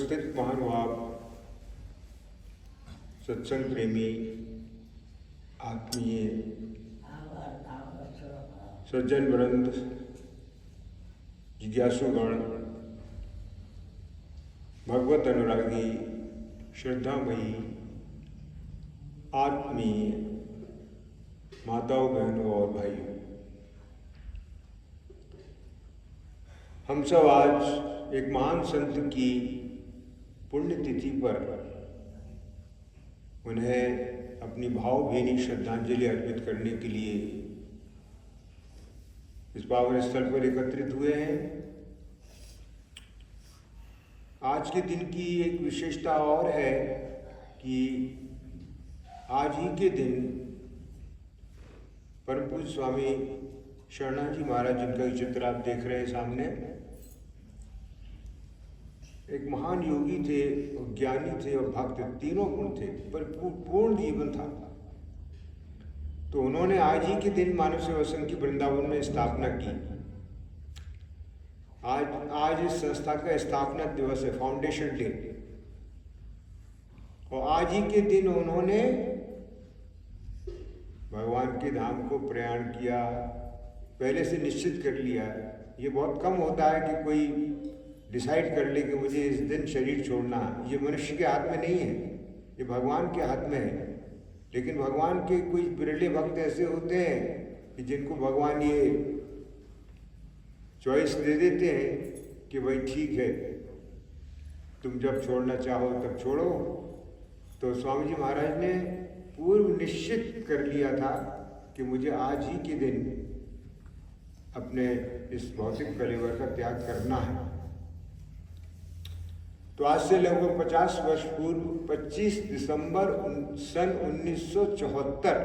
उपस्थित महानुभाव, सत्संग प्रेमी, आत्मीय सज्जन वृंद, जिज्ञासुगण, भगवत अनुरागी, श्रद्धामयी, आत्मीय माताओं, बहनों और भाइयों, हम सब आज एक महान संत की पुण्यतिथि पर उन्हें अपनी भावभीनी श्रद्धांजलि अर्पित करने के लिए इस पावन स्थल पर एकत्रित हुए हैं। आज के दिन की एक विशेषता और है कि आज ही के दिन परम पूज्य स्वामी शरणाजी महाराज, जिनका चित्र आप देख रहे हैं सामने, एक महान योगी थे, ज्ञानी थे और भक्त, तीनों गुण थे, पर पूर्ण जीवन था। तो उन्होंने आज ही के दिन मानव सेवा संघ की वृंदावन में स्थापना की। आज इस संस्था का स्थापना दिवस है, फाउंडेशन डे, और आज ही के दिन उन्होंने भगवान के धाम को प्रयाण किया। पहले से निश्चित कर लिया। ये बहुत कम होता है कि कोई डिसाइड कर ले कि मुझे इस दिन शरीर छोड़ना है। ये मनुष्य के हाथ में नहीं है, ये भगवान के हाथ में है। लेकिन भगवान के कोई बिरले भक्त ऐसे होते हैं कि जिनको भगवान ये चॉइस दे देते हैं कि भाई ठीक है, तुम जब छोड़ना चाहो तब छोड़ो। तो स्वामी जी महाराज ने पूर्व निश्चित कर लिया था कि मुझे आज ही के दिन अपने इस भौतिक कलेवर का त्याग करना है। तो आज से लगभग 50 वर्ष पूर्व 25 दिसंबर सन 1974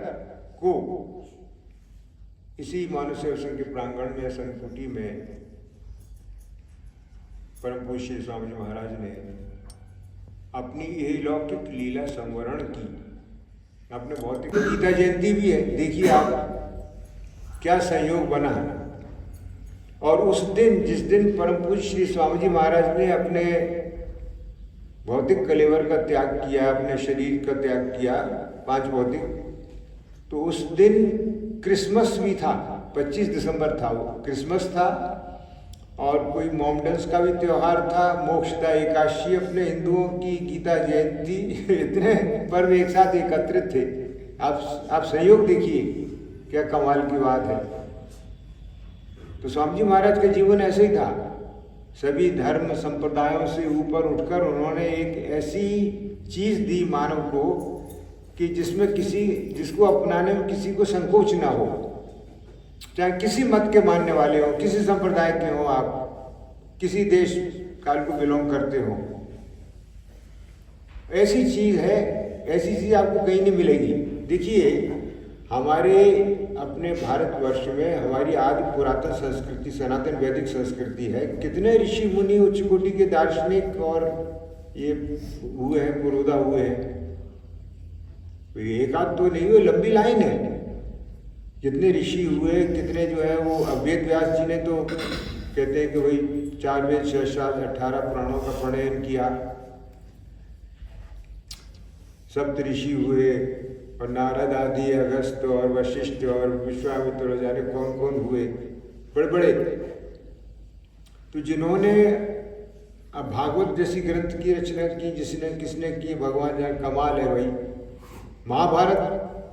को इसी मानव सेवा संघ के प्रांगण में, संकुटी में, परम पूज्य स्वामी जी महाराज ने अपनी यही लौकिक लीला संवरण की। अपने भौतिक गीता जयंती भी है, देखिए आप क्या संयोग बना है। और उस दिन, जिस दिन परम पूज्य श्री स्वामी जी महाराज ने अपने भौतिक कलेवर का त्याग किया, अपने शरीर का त्याग किया, 5 भौतिक, तो उस दिन क्रिसमस भी था। 25 दिसंबर था, वो क्रिसमस था। और कोई मोमडन्स का भी त्यौहार था, मोक्षदा एकादशी, अपने हिंदुओं की गीता जयंती, इतने पर्व एक साथ एकत्रित थे। आप संयोग देखिए, क्या कमाल की बात है। तो स्वामी जी महाराज का जीवन ऐसे ही था। सभी धर्म संप्रदायों से ऊपर उठकर उन्होंने एक ऐसी चीज दी मानव को कि जिसको अपनाने में किसी को संकोच ना हो, चाहे किसी मत के मानने वाले हो, किसी संप्रदाय के हो, आप किसी देश काल को बिलोंग करते हो। ऐसी चीज है, ऐसी चीज आपको कहीं नहीं मिलेगी। देखिए, हमारे अपने भारतवर्ष में हमारी आदि पुरातन संस्कृति, सनातन वैदिक संस्कृति है। कितने ऋषि मुनि, उच्च कोटि के दार्शनिक और ये हुए हैं, पुरोधा हुए हैं। एक आध तो नहीं हुए, लंबी लाइन है। कितने ऋषि हुए, कितने जो है वो, वेद व्यास जी ने तो कहते हैं कि भाई 4 वेद 6 शास्त्र 18 पुराणों का प्रणयन किया। सप्त ऋषि हुए, और नारद आदि, अगस्त और वशिष्ठ और विश्वामित्र, जाने कौन कौन हुए, बड़े बड़े। तो जिन्होंने अब भागवत जैसी ग्रंथ की रचना की, किसने की, भगवान जाने, कमाल है भाई। महाभारत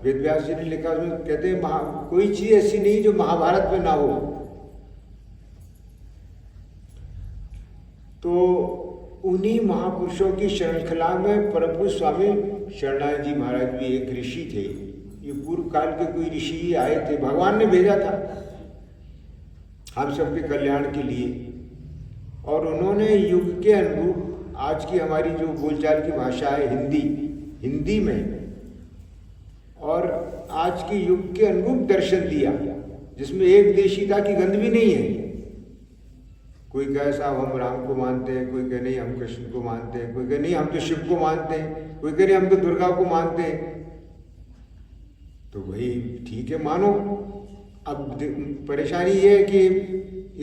वेद व्यास जी ने लिखा, उसमें कहते हैं कोई चीज ऐसी नहीं जो महाभारत में ना हो। तो उन्हीं महापुरुषों की श्रृंखला में परम पूज्य स्वामी शरणाजी जी महाराज भी एक ऋषि थे। ये पूर्व काल के कोई ऋषि ही आए थे, भगवान ने भेजा था हम सबके कल्याण के लिए। और उन्होंने युग के अनुरूप, आज की हमारी जो बोलचाल की भाषा है हिंदी में, और आज के युग के अनुरूप दर्शन दिया, जिसमें एक देशीता की गंध भी नहीं है। कोई कहे साहब हम राम को मानते हैं, कोई कहे नहीं हम कृष्ण को मानते हैं, कोई कहे नहीं हम तो शिव को मानते हैं, कोई कहे नहीं हम तो दुर्गा को मानते हैं। तो भाई ठीक है, मानो। अब परेशानी ये है कि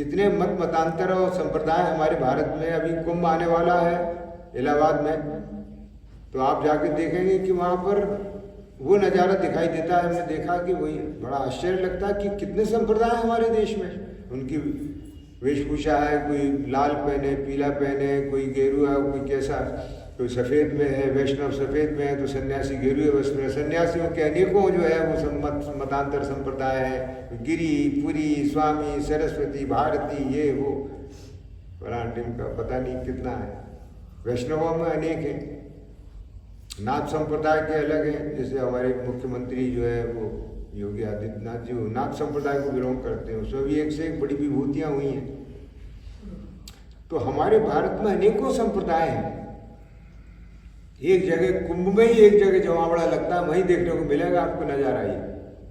इतने मतांतर और संप्रदाय हमारे भारत में, अभी कुंभ आने वाला है, इलाहाबाद में, तो आप जाके देखेंगे कि वहाँ पर वो नज़ारा दिखाई देता है। हमने देखा कि वही बड़ा आश्चर्य लगता है कि कितने संप्रदाय हमारे देश में। उनकी वेशभूषा है, कोई लाल पहने, पीला पहने, कोई गेरुआ, कोई कैसा, कोई सफ़ेद में है, वैष्णव सफ़ेद में है, तो सन्यासी गेरुए वस्त्र में। सन्यासियों के अनेकों जो है वो मतांतर संप्रदाय है, गिरी, पुरी, स्वामी, सरस्वती, भारती, ये वो परांटिम का पता नहीं कितना है। वैष्णवों में अनेक हैं, नाथ संप्रदाय के अलग हैं। जैसे हमारे मुख्यमंत्री जो है वो योगी आदित्यनाथ जी वो नाथ संप्रदाय को बिलोंग करते हैं, उसमें भी एक से एक बड़ी विभूतियाँ हुई हैं। तो हमारे भारत में अनेकों संप्रदाय हैं। एक जगह कुंभ में ही एक जगह जमावड़ा लगता है, वहीं देखने को मिलेगा आपको नज़ारा ये,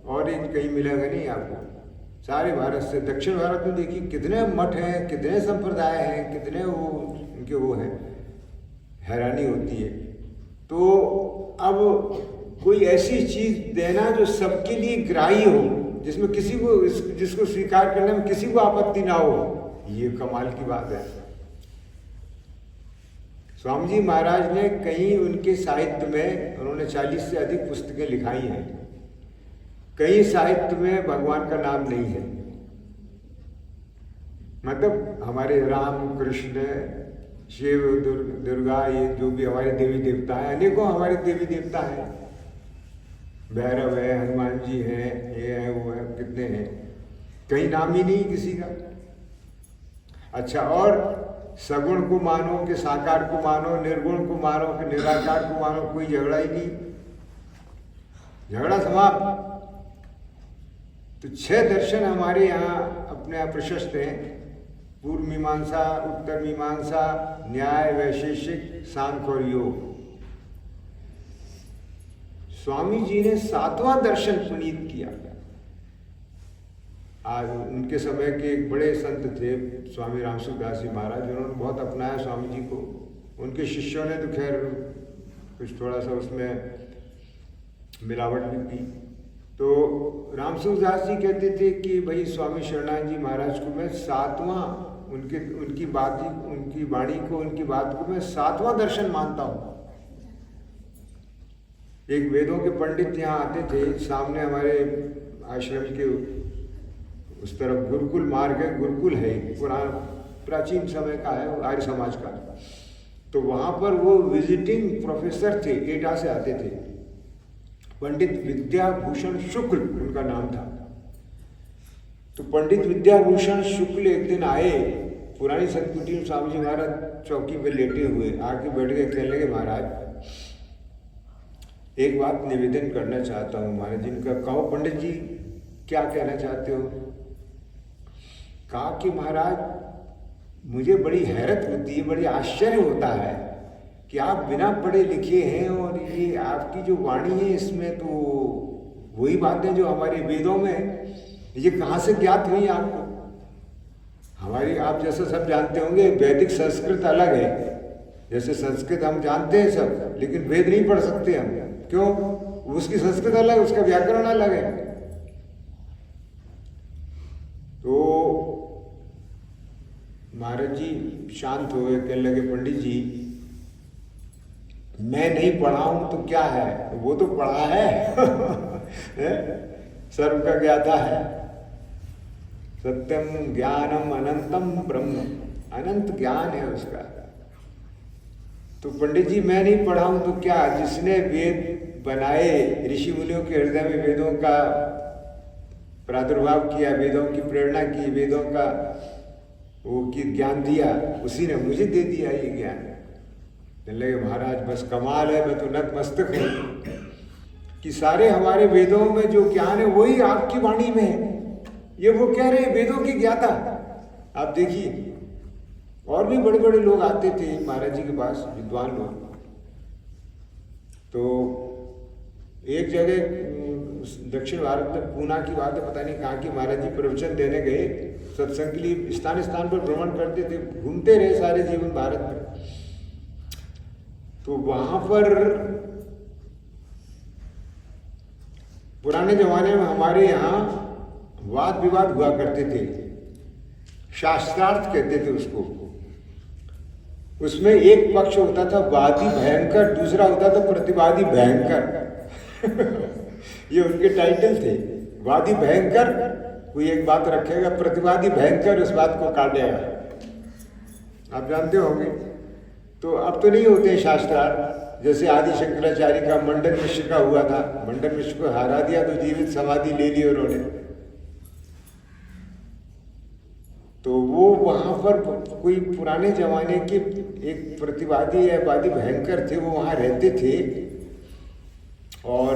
और एक कहीं मिलेगा नहीं आपको। सारे भारत से दक्षिण भारत में देखिए कितने मठ हैं, कितने संप्रदाय हैं, कितने वो उनके वो हैं, हैरानी होती है। तो अब कोई ऐसी चीज़ देना जो सबके लिए ग्राह्य हो, जिसमें किसी को जिसको स्वीकार करने में किसी को आपत्ति ना हो, ये कमाल की बात है। स्वामी जी महाराज ने कहीं उनके साहित्य में, उन्होंने 40 से अधिक पुस्तकें लिखाई हैं, कहीं साहित्य में भगवान का नाम नहीं है। मतलब हमारे राम, कृष्ण, शिव, दुर्गा, ये जो भी हमारे देवी देवता हैं, अनेकों हमारे देवी देवता हैं, भैरव है, हनुमान जी हैं, ये है वो है, कितने हैं, कहीं नाम ही नहीं किसी का। अच्छा, और सगुण को मानो कि साकार को मानो, निर्गुण को मानो कि निराकार को मानो, कोई झगड़ा ही नहीं, झगड़ा समाप्त। तो 6 दर्शन हमारे यहाँ अपने आप प्रशस्त हैं, पूर्व मीमांसा, उत्तर मीमांसा, न्याय, वैशेषिक, सांख्य और योग। स्वामी जी ने 7वां दर्शन पुनीत किया। आज उनके समय के एक बड़े संत थे स्वामी रामसुखदास जी महाराज, उन्होंने बहुत अपनाया स्वामी जी को। उनके शिष्यों ने तो खैर कुछ थोड़ा सा उसमें मिलावट भी की। तो रामसुखदास जी कहते थे कि भाई स्वामी शरणानंद जी महाराज को मैं 7वां, उनकी वाणी को, उनकी बात को मैं 7वां दर्शन मानता हूँ। एक वेदों के पंडित यहाँ आते थे, सामने हमारे आश्रम के उस तरफ गुरुकुल मार्ग है, गुरुकुल है, प्राचीन समय का है, आर्य समाज का। तो वहाँ पर वो विजिटिंग प्रोफेसर थे, एटा से आते थे, पंडित विद्याभूषण शुक्ल उनका नाम था। तो पंडित विद्याभूषण शुक्ल एक दिन आए, पुरानी संस्कृति में स्वामी जी महाराज चौकी पे लेटे हुए, आके बैठ के कहने लगे, महाराज एक बात निवेदन करना चाहता हूँ महाराज। जिनका कहो पंडित जी क्या कहना चाहते हो? कहा कि महाराज मुझे बड़ी हैरत होती है, बड़ी आश्चर्य होता है कि आप बिना पढ़े लिखे हैं और ये आपकी जो वाणी है इसमें तो वही बातें जो हमारे वेदों में, ये कहाँ से ज्ञात हुई आपको? हमारी, आप जैसे सब जानते होंगे, वैदिक संस्कृत अलग है। जैसे संस्कृत हम जानते हैं सब, लेकिन वेद नहीं पढ़ सकते हम। क्यों? उसकी संस्कृत अलग, उसका व्याकरण अलग है। तो महाराज जी शांत हो गए, कहने लगे, पंडित जी मैं नहीं पढ़ा हूं तो क्या है, वो तो पढ़ा है सर्व का ज्ञाता है। सत्यम ज्ञानम अनंतम ब्रह्म, अनंत ज्ञान है उसका। तो पंडित जी मैं नहीं पढ़ा हूं तो क्या, जिसने वेद बनाए, ऋषि मुनियों के हृदय में वेदों का प्रादुर्भाव किया, वेदों की प्रेरणा की, वेदों का वो की ज्ञान दिया, उसी ने मुझे दे दिया ये ज्ञान। लगे महाराज बस कमाल है, मैं तो नतमस्तक हूँ कि सारे हमारे वेदों में जो ज्ञान है वही आपकी वाणी में है। ये वो कह रहे हैं वेदों की ज्ञाता। आप देखिए, और भी बड़े बड़े लोग आते थे महाराज जी के पास, विद्वान लोग। तो एक जगह दक्षिण भारत में, पूना की बात है, पता नहीं कहाँ की, महाराज जी प्रवचन देने गए, सत्संग के लिए स्थान स्थान पर भ्रमण करते थे, घूमते रहे सारे जीवन भारत में। तो वहां पर पुराने जमाने में हमारे यहाँ वाद विवाद हुआ करते थे, शास्त्रार्थ कहते थे उसको। उसमें एक पक्ष होता था वादी भयंकर, दूसरा होता था प्रतिवादी भयंकर। ये उनके टाइटल थे। वादी भयंकर कोई एक बात रखेगा, प्रतिवादी भयंकर उस बात को काटेगा। आप जानते होंगे। तो अब तो नहीं होते शास्त्रार्थ, जैसे आदि शंकराचार्य का मंडन मिश्र का हुआ था। मंडन मिश्र को हरा दिया तो जीवित समाधि ले ली उन्होंने। तो वो वहां पर कोई पुराने जमाने के एक प्रतिवादी या वादी भयंकर थे, वो वहां रहते थे और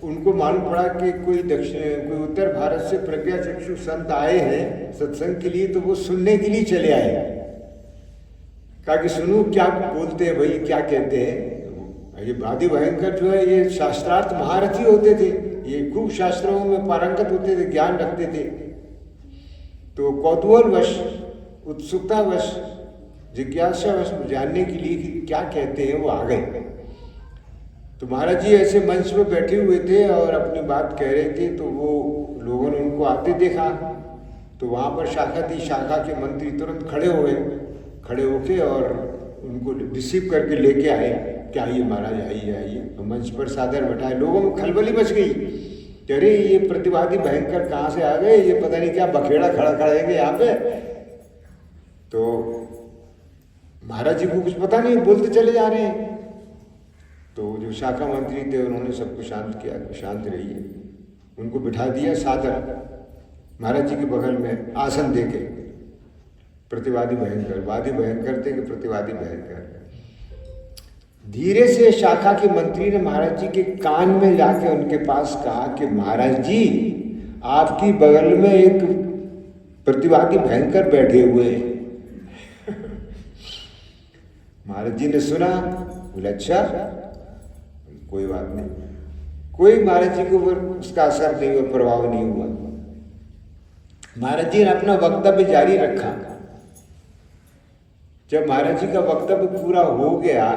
उनको मालूम पड़ा कि कोई उत्तर भारत से प्रज्ञा चक्षु संत आए हैं सत्संग के लिए, तो वो सुनने के लिए चले आए। कहा कि सुनो क्या बोलते हैं भाई, क्या कहते हैं। ये वादी भयंकर जो है ये शास्त्रार्थ महारथी होते थे, ये खूब शास्त्रों में पारंगत होते थे, ज्ञान रखते थे। तो कौतूहलवश, उत्सुकतावश, जिज्ञासावश जानने के लिए कि क्या कहते हैं वो आ गए। तो महाराज जी ऐसे मंच पे बैठे हुए थे और अपनी बात कह रहे थे, तो वो लोगों ने उनको आते देखा। तो वहाँ पर शाखा के मंत्री तुरंत खड़े हो गए। खड़े होके और उनको रिसीव करके लेके आए कि आइए महाराज, आइए आइए। तो मंच पर सादर बैठाए। लोगों में खलबली मच गई। अरे ये प्रतिवादी भयंकर कहाँ से आ गए, ये पता नहीं क्या बखेड़ा खड़ा करेंगे यहाँ पे। तो महाराज जी को कुछ पता नहीं, बोलते चले जा रहे हैं। तो जो शाखा मंत्री थे उन्होंने सबको शांत किया, शांत रहिए। उनको बिठा दिया सादर महाराज जी के बगल में आसन देके। प्रतिवादी भयंकर, वादी भयंकर थे कि प्रतिवादी भयंकर। धीरे से शाखा के मंत्री ने महाराज जी के कान में जाके उनके पास कहा कि महाराज जी आपकी बगल में एक प्रतिवादी भयंकर बैठे हुए हैं। महाराज जी ने सुना, बोले अच्छा, कोई बात नहीं। कोई महाराज जी के ऊपर उसका असर नहीं हुआ, प्रभाव नहीं हुआ। महाराज जी ने अपना वक्तव्य जारी रखा। जब महाराज जी का वक्तव्य पूरा हो गया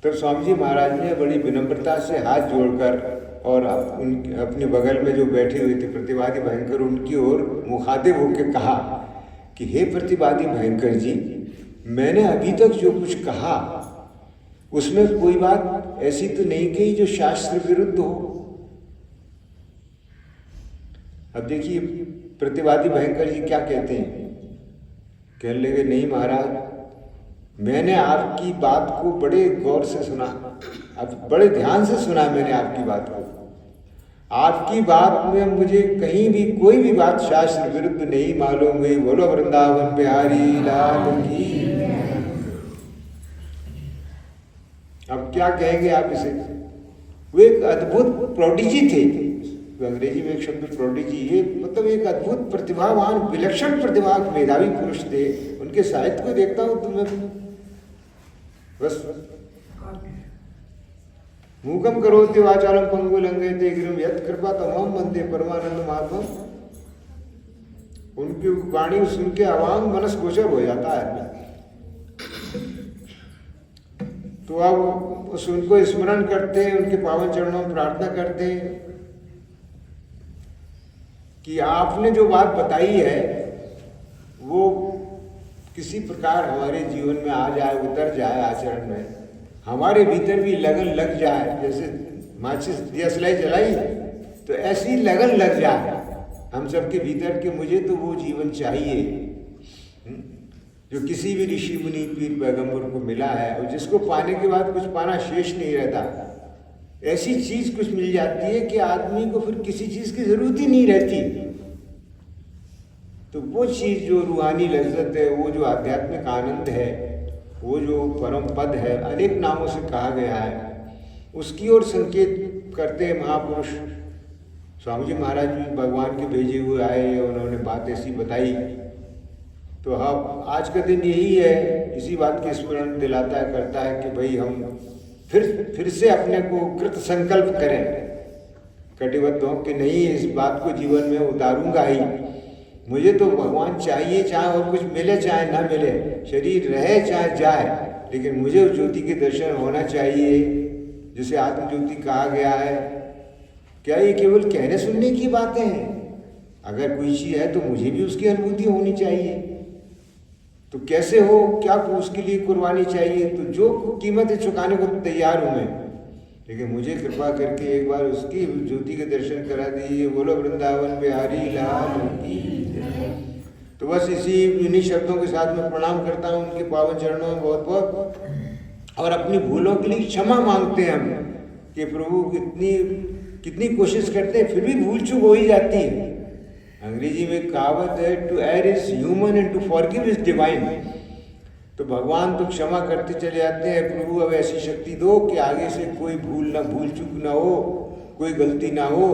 तब स्वामी जी महाराज ने बड़ी विनम्रता से हाथ जोड़कर और अपने बगल में जो बैठे हुए थे प्रतिवादी भयंकर, उनकी ओर मुखातिब होकर कहा कि हे प्रतिवादी भयंकर जी, मैंने अभी तक जो कुछ कहा उसमें कोई बात ऐसी तो नहीं कही जो शास्त्र विरुद्ध हो। अब देखिए प्रतिवादी भयंकर जी क्या कहते हैं। कहने लगे, नहीं महाराज, मैंने आपकी बात को बड़े गौर से सुना, अब बड़े ध्यान से सुना मैंने आपकी बात को। आपकी बात में मुझे कहीं भी कोई भी बात शास्त्र विरुद्ध नहीं मालूम हुई। बोलो वृंदावन बिहारी लाल की। अब क्या कहेंगे आप इसे। वो एक अद्भुत प्रोडिजी थे। अंग्रेजी में एक शब्द प्रोडिजी, ये मतलब एक अद्भुत प्रतिभावान, विलक्षण प्रतिभा, मेधावी पुरुष थे। उनके साहित्य को देखता हूँ तो मैं बस मूकम करोति वाचालम पंगु लंघयते गिरिम यत् कृपा तमहं वन्दे परमानंद महात्मा। उनकी वाणी सुन के अवांग मनस गोचर हो जाता है। तो अब उनको स्मरण करते हैं, उनके पावन चरणों में प्रार्थना करते हैं कि आपने जो बात बताई है वो किसी प्रकार हमारे जीवन में आ जाए, उतर जाए आचरण में, हमारे भीतर भी लगन लग जाए। जैसे माचिस दियसलाई जलाई तो ऐसी लगन लग जाए हम सबके भीतर के मुझे तो वो जीवन चाहिए जो किसी भी ऋषि मुनि पीर पैगंबर को मिला है, और जिसको पाने के बाद कुछ पाना शेष नहीं रहता। ऐसी चीज कुछ मिल जाती है कि आदमी को फिर किसी चीज की जरूरत ही नहीं रहती। तो वो चीज जो रूहानी लज्जत है, वो जो आध्यात्मिक आनंद है, वो जो परम पद है, अनेक नामों से कहा गया है, उसकी ओर संकेत करते हैं महापुरुष। स्वामी जी महाराज भी भगवान के भेजे हुए आए, उन्होंने बात ऐसी बताई। तो अब आज का दिन यही है, इसी बात के स्मरण दिलाता है, करता है कि भाई हम फिर से अपने को कृत संकल्प करें, कटिबद्ध हो कि नहीं, इस बात को जीवन में उतारूंगा ही। मुझे तो भगवान चाहिए, चाहे और कुछ मिले चाहे ना मिले, शरीर रहे चाहे जाए, लेकिन मुझे उस ज्योति के दर्शन होना चाहिए जिसे आत्म ज्योति कहा गया है। क्या ये केवल कहने सुनने की बातें हैं? अगर कोई चीज़ है तो मुझे भी उसकी अनुभूति होनी चाहिए। तो कैसे हो, क्या उसके लिए कुर्बानी चाहिए, तो जो कीमत चुकाने को तैयार हूँ मैं, लेकिन मुझे कृपा करके एक बार उसकी ज्योति के दर्शन करा दीजिए। बोलो वृंदावन बिहारी लाल की जय। तो बस इन्हीं शब्दों के साथ मैं प्रणाम करता हूँ उनके पावन चरणों में बहुत बहुत, और अपनी भूलों के लिए क्षमा मांगते हैं हम कि प्रभु कितनी कोशिश करते हैं फिर भी भूल चूक हो ही जाती है। अंग्रेजी में कहावत है, to err is human and to forgive is divine. तो भगवान तो क्षमा करते चले जाते हैं, प्रभु अब ऐसी शक्ति दो कि आगे से कोई भूल चूक ना हो, कोई गलती ना हो,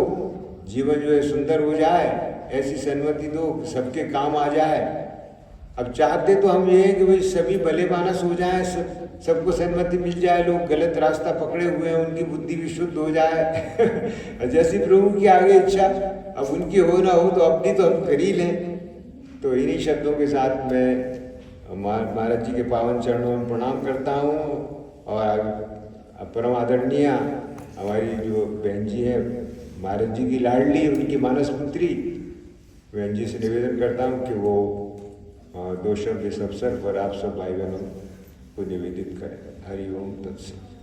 जीवन जो है सुंदर हो जाए, ऐसी सन्मति दो कि सबके काम आ जाए। अब चाहते तो हम ये हैं कि भाई सभी भले मानस हो जाए, सबको सन्मति मिल जाए, लोग गलत रास्ता पकड़े हुए हैं उनकी बुद्धि भी शुद्ध हो जाए जैसी प्रभु की आगे इच्छा, अब उनकी हो ना हो तो अपनी तो हम कर ही लें। तो इन्हीं शब्दों के साथ मैं महाराज जी के पावन चरणों में प्रणाम करता हूँ, और परम आदरणीय हमारी जो बहन जी है, महाराज जी की लाडली, उनकी मानस पुत्री बहन जी से निवेदन करता हूँ कि वो 2 शब्द इस अवसर पर आप सब भाई बहनों को निवेदित करें। हरि ओम तत्सत।